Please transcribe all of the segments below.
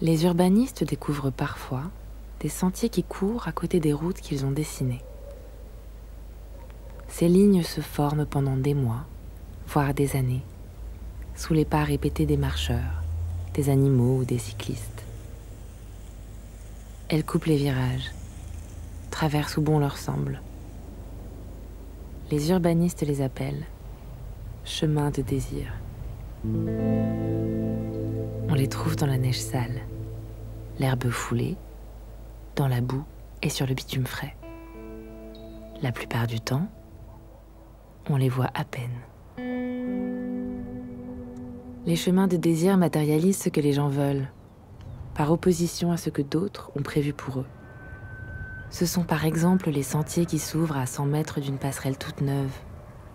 Les urbanistes découvrent parfois des sentiers qui courent à côté des routes qu'ils ont dessinées. Ces lignes se forment pendant des mois, voire des années, sous les pas répétés des marcheurs, des animaux ou des cyclistes. Elles coupent les virages, traversent où bon leur semble. Les urbanistes les appellent chemins de désir. On les trouve dans la neige sale, l'herbe foulée, dans la boue et sur le bitume frais. La plupart du temps, on les voit à peine. Les chemins de désir matérialisent ce que les gens veulent, par opposition à ce que d'autres ont prévu pour eux. Ce sont par exemple les sentiers qui s'ouvrent à 100 mètres d'une passerelle toute neuve,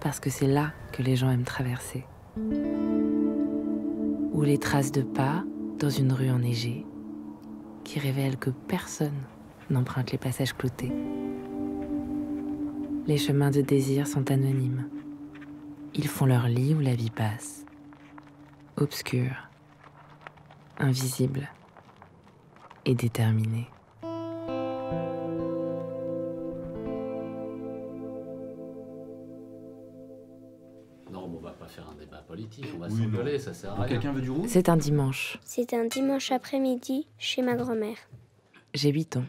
parce que c'est là que les gens aiment traverser. Ou les traces de pas dans une rue enneigée, qui révèlent que personne n'emprunte les passages cloutés. Les chemins de désir sont anonymes. Ils font leur lit où la vie passe. Obscure, invisible et déterminée. Non, on va pas faire un débat politique, on va s'engueuler, ça sert à rien. Quelqu'un veut du rouge? C'est un dimanche. C'est un dimanche après-midi chez ma grand-mère. J'ai 8 ans.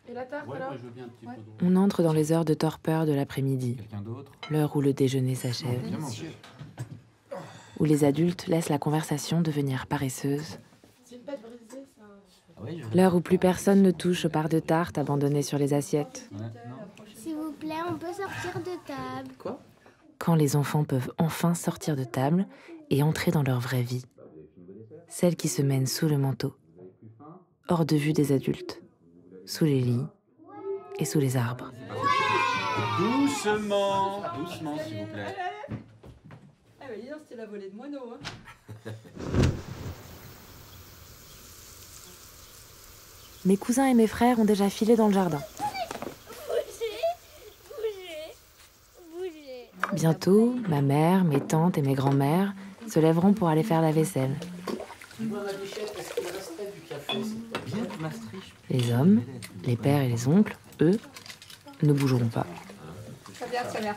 Et la tarte alors? Je veux bien un petit peu de rouge. On entre dans les heures de torpeur de l'après-midi, Quelqu'un d'autre? l'heure où le déjeuner s'achève, où les adultes laissent la conversation devenir paresseuse, C'est une pâte brisée, ça. Ah oui, l'heure où plus personne ne touche aux parts de tarte abandonnées sur les assiettes, S'il vous plaît, on peut sortir de table. Quoi? quand les enfants peuvent enfin sortir de table et entrer dans leur vraie vie, celle qui se mène sous le manteau, hors de vue des adultes, sous les lits et sous les arbres. Doucement, doucement s'il vous plaît. Ah bah dis donc, c'était la volée de moineaux, hein. Mes cousins et mes frères ont déjà filé dans le jardin. Bientôt, ma mère, mes tantes et mes grands-mères se lèveront pour aller faire la vaisselle. Les hommes, les pères et les oncles, eux, ne bougeront pas. Ça vient, ça vient.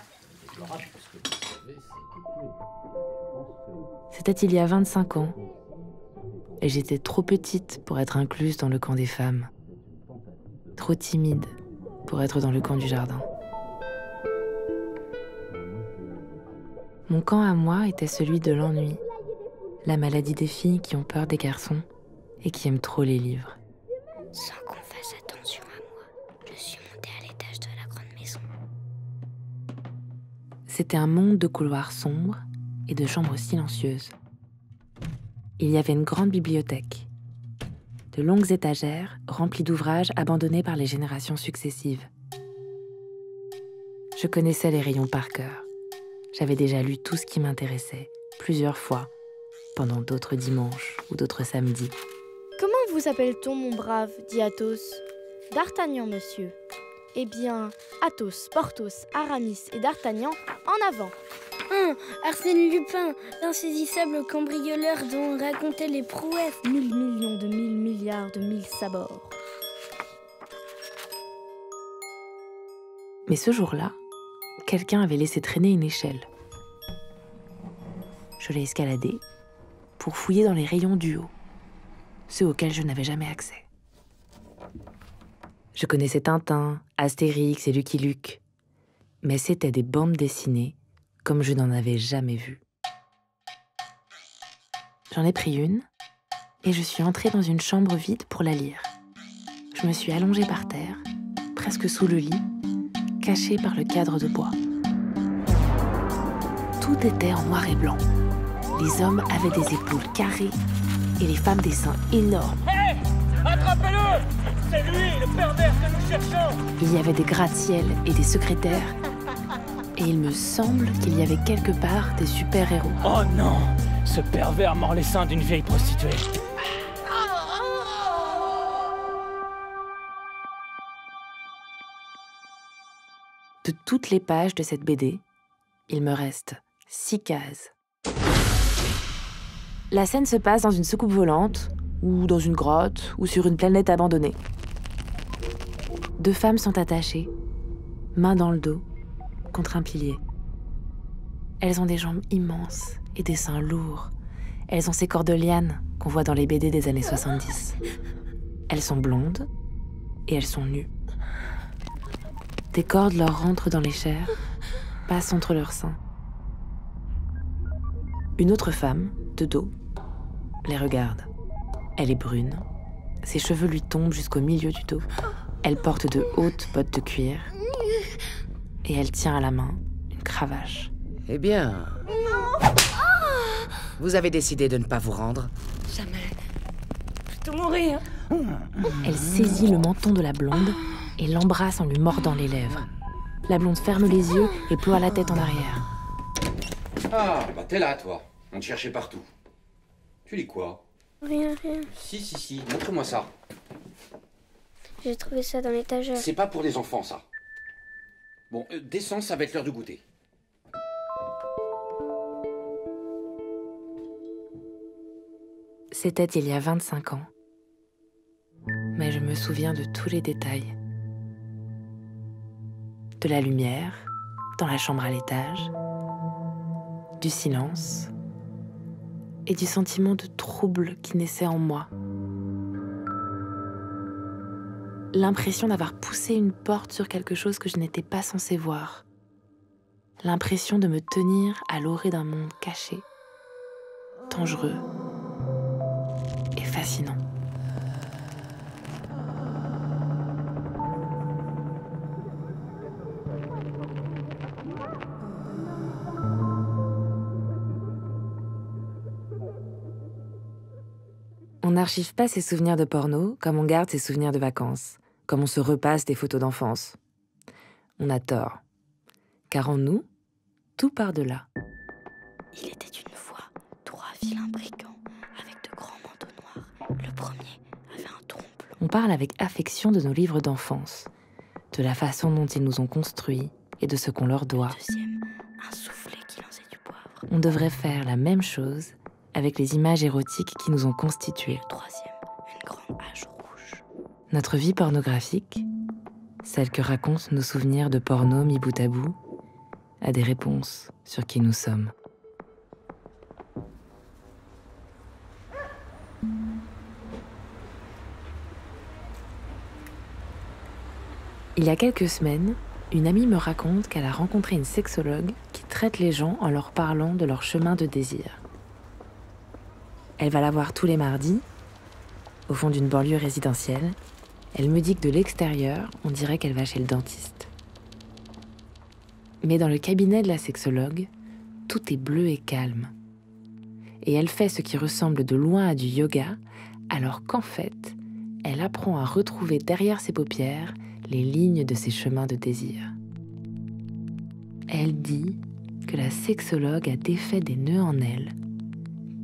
C'était il y a 25 ans. Et j'étais trop petite pour être incluse dans le camp des femmes. Trop timide pour être dans le camp du jardin. Mon camp à moi était celui de l'ennui, la maladie des filles qui ont peur des garçons et qui aiment trop les livres. Sans qu'on fasse attention à moi, je suis montée à l'étage de la grande maison. C'était un monde de couloirs sombres et de chambres silencieuses. Il y avait une grande bibliothèque, de longues étagères remplies d'ouvrages abandonnés par les générations successives. Je connaissais les rayons par cœur. J'avais déjà lu tout ce qui m'intéressait, plusieurs fois, pendant d'autres dimanches ou d'autres samedis. Comment vous appelle-t-on, mon brave, dit Athos. D'Artagnan, monsieur. Eh bien, Athos, Porthos, Aramis et D'Artagnan, en avant. Arsène Lupin, l'insaisissable cambrioleur dont on racontait les prouesses. 1000 millions de 1000 milliards de 1000 sabords. Mais ce jour-là, quelqu'un avait laissé traîner une échelle. Je l'ai escaladée pour fouiller dans les rayons du haut, ceux auxquels je n'avais jamais accès. Je connaissais Tintin, Astérix et Lucky Luke, mais c'étaient des bandes dessinées comme je n'en avais jamais vu. J'en ai pris une et je suis entrée dans une chambre vide pour la lire. Je me suis allongée par terre, presque sous le lit, cachée par le cadre de bois. Tout était en noir et blanc. Les hommes avaient des épaules carrées et les femmes des seins énormes. Hé! Attrapez-le! C'est lui, le pervers que nous cherchons! Il y avait des gratte-ciels et des secrétaires. Et il me semble qu'il y avait quelque part des super-héros. Oh non! Ce pervers mord les seins d'une vieille prostituée. De toutes les pages de cette BD, il me reste 6 cases. La scène se passe dans une soucoupe volante, ou dans une grotte, ou sur une planète abandonnée. 2 femmes sont attachées, mains dans le dos, contre un pilier. Elles ont des jambes immenses et des seins lourds. Elles ont ces corps de lianes qu'on voit dans les BD des années 70. Elles sont blondes et elles sont nues. Des cordes leur rentrent dans les chairs, passent entre leurs seins. Une autre femme, de dos, les regarde. Elle est brune, ses cheveux lui tombent jusqu'au milieu du dos. Elle porte de hautes bottes de cuir et elle tient à la main une cravache. Eh bien... Vous avez décidé de ne pas vous rendre? Jamais. Plutôt mourir. Elle saisit le menton de la blonde et l'embrasse en lui mordant les lèvres. La blonde ferme les yeux et ploie la tête en arrière. Ah, bah t'es là, toi. On te cherchait partout. Tu lis quoi? Rien. Si. Montre-moi ça. J'ai trouvé ça dans l'étagère. C'est pas pour les enfants, ça. Bon, descends, ça va être l'heure du goûter. C'était il y a 25 ans. Mais je me souviens de tous les détails. De la lumière, dans la chambre à l'étage, du silence et du sentiment de trouble qui naissait en moi. L'impression d'avoir poussé une porte sur quelque chose que je n'étais pas censée voir. L'impression de me tenir à l'orée d'un monde caché, dangereux et fascinant. On n'archive pas ses souvenirs de porno comme on garde ses souvenirs de vacances, comme on se repasse des photos d'enfance. On a tort. Car en nous, tout part de là. Il était une fois 3 vilains brigands avec de grands manteaux noirs. Le premier avait un trompe. On parle avec affection de nos livres d'enfance, de la façon dont ils nous ont construits et de ce qu'on leur doit. Le deuxième, un soufflet qui lançait du poivre. On devrait faire la même chose avec les images érotiques qui nous ont constitués. Le troisième, une grande hache rouge. Notre vie pornographique, celle que racontent nos souvenirs de porno mis bout à bout, a des réponses sur qui nous sommes. Il y a quelques semaines, une amie me raconte qu'elle a rencontré une sexologue qui traite les gens en leur parlant de leur chemin de désir. Elle va la voir tous les mardis, au fond d'une banlieue résidentielle. Elle me dit que de l'extérieur, on dirait qu'elle va chez le dentiste. Mais dans le cabinet de la sexologue, tout est bleu et calme. Et elle fait ce qui ressemble de loin à du yoga, alors qu'en fait, elle apprend à retrouver derrière ses paupières les lignes de ses chemins de désir. Elle dit que la sexologue a défait des nœuds en elle,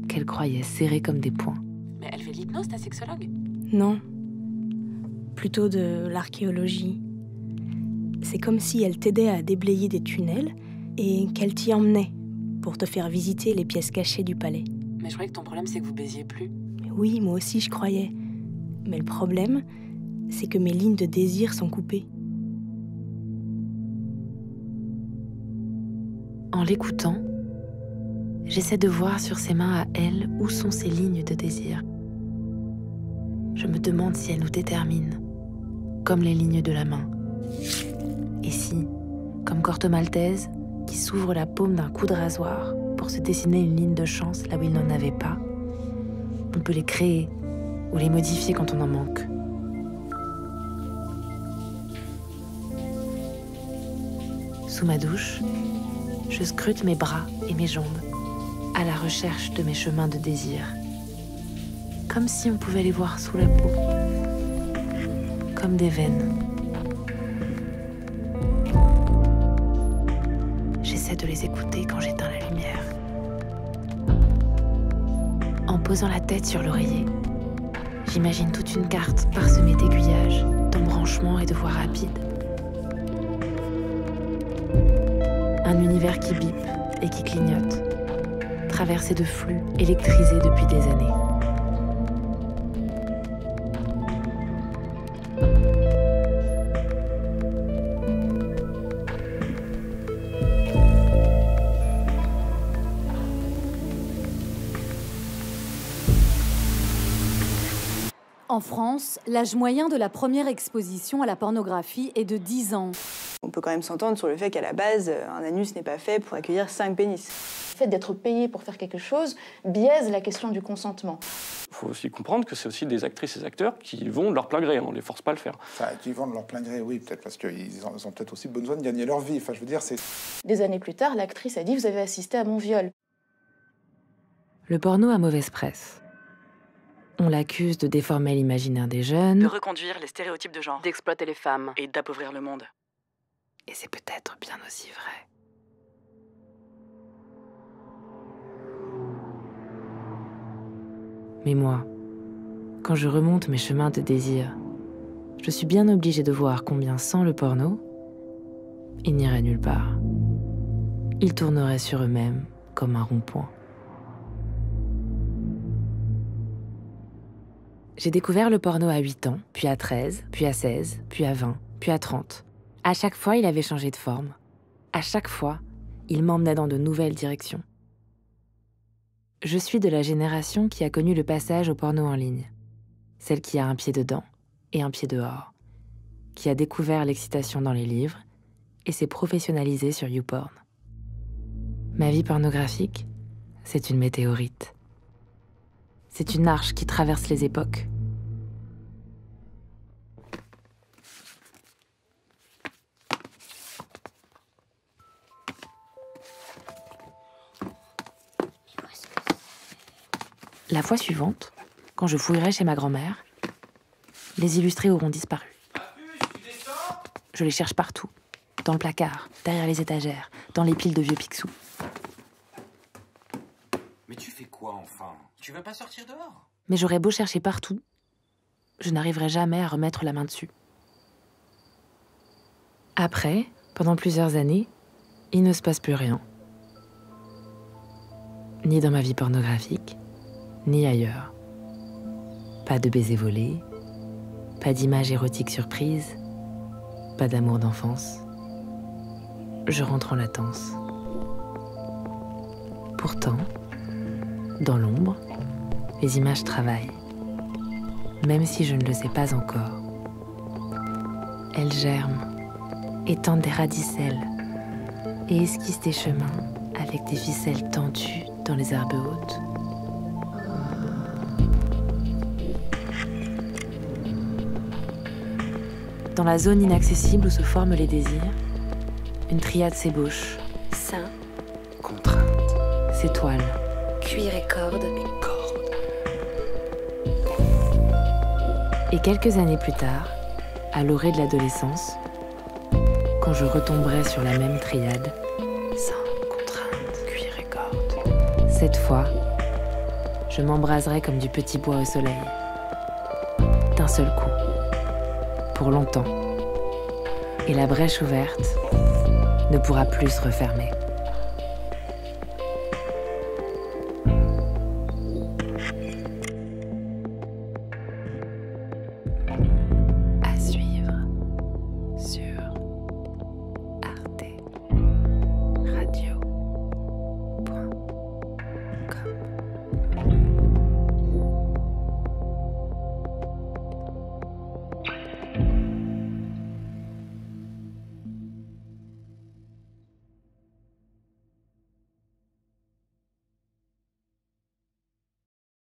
qu'elle croyait serrés comme des poings. Mais elle fait de l'hypnose, ta sexologue? Non. Plutôt de l'archéologie. C'est comme si elle t'aidait à déblayer des tunnels et qu'elle t'y emmenait pour te faire visiter les pièces cachées du palais. Mais je croyais que ton problème, c'est que vous baisiez plus. Oui, moi aussi je croyais. Mais le problème, c'est que mes lignes de désir sont coupées. En l'écoutant, j'essaie de voir sur ses mains à elle où sont ces lignes de désir. Je me demande si elles nous déterminent, comme les lignes de la main. Et si, comme Corto Maltese, qui s'ouvre la paume d'un coup de rasoir pour se dessiner une ligne de chance là où il n'en avait pas, on peut les créer ou les modifier quand on en manque. Sous ma douche, je scrute mes bras et mes jambes à la recherche de mes chemins de désir, comme si on pouvait les voir sous la peau, comme des veines. J'essaie de les écouter quand j'éteins la lumière. En posant la tête sur l'oreiller, j'imagine toute une carte parsemée d'aiguillages, d'embranchements et de voies rapides. Un univers qui bipe et qui clignote, traversé de flux électrisés depuis des années. En France, l'âge moyen de la première exposition à la pornographie est de 10 ans. On peut quand même s'entendre sur le fait qu'à la base, un anus n'est pas fait pour accueillir 5 pénis. Le fait d'être payé pour faire quelque chose biaise la question du consentement. Il faut aussi comprendre que c'est aussi des actrices et des acteurs qui vont de leur plein gré, on ne les force pas à le faire. Enfin, qui vont de leur plein gré, oui, peut-être, parce qu'ils ont peut-être aussi besoin de gagner leur vie. Enfin, je veux dire, c'est... Des années plus tard, l'actrice a dit « Vous avez assisté à mon viol ». Le porno a mauvaise presse. On l'accuse de déformer l'imaginaire des jeunes, de reconduire les stéréotypes de genre, d'exploiter les femmes et d'appauvrir le monde. Et c'est peut-être bien aussi vrai. Mais moi, quand je remonte mes chemins de désir, je suis bien obligée de voir combien sans le porno, ils n'iraient nulle part. Ils tourneraient sur eux-mêmes comme un rond-point. J'ai découvert le porno à 8 ans, puis à 13, puis à 16, puis à 20, puis à 30. À chaque fois, il avait changé de forme. À chaque fois, il m'emmenait dans de nouvelles directions. Je suis de la génération qui a connu le passage au porno en ligne. Celle qui a un pied dedans et un pied dehors. Qui a découvert l'excitation dans les livres et s'est professionnalisée sur YouPorn. Ma vie pornographique, c'est une météorite. C'est une arche qui traverse les époques. La fois suivante, quand je fouillerai chez ma grand-mère, les illustrés auront disparu. Je les cherche partout, dans le placard, derrière les étagères, dans les piles de vieux Picsou. Mais tu fais quoi enfin? Tu veux pas sortir dehors? Mais j'aurais beau chercher partout, je n'arriverai jamais à remettre la main dessus. Après, pendant plusieurs années, il ne se passe plus rien. Ni dans ma vie pornographique, ni ailleurs. Pas de baisers volés, pas d'images érotiques surprises, pas d'amour d'enfance. Je rentre en latence. Pourtant, dans l'ombre, les images travaillent, même si je ne le sais pas encore. Elles germent, étendent des radicelles et esquissent des chemins avec des ficelles tendues dans les herbes hautes. Dans la zone inaccessible où se forment les désirs, une triade s'ébauche. Sein, contrainte, s'étoile. cuir et corde. Et quelques années plus tard, à l'orée de l'adolescence, quand je retomberai sur la même triade, sein, contrainte, cuir et corde, cette fois, je m'embraserai comme du petit bois au soleil. D'un seul coup. Pour longtemps. Et la brèche ouverte ne pourra plus se refermer.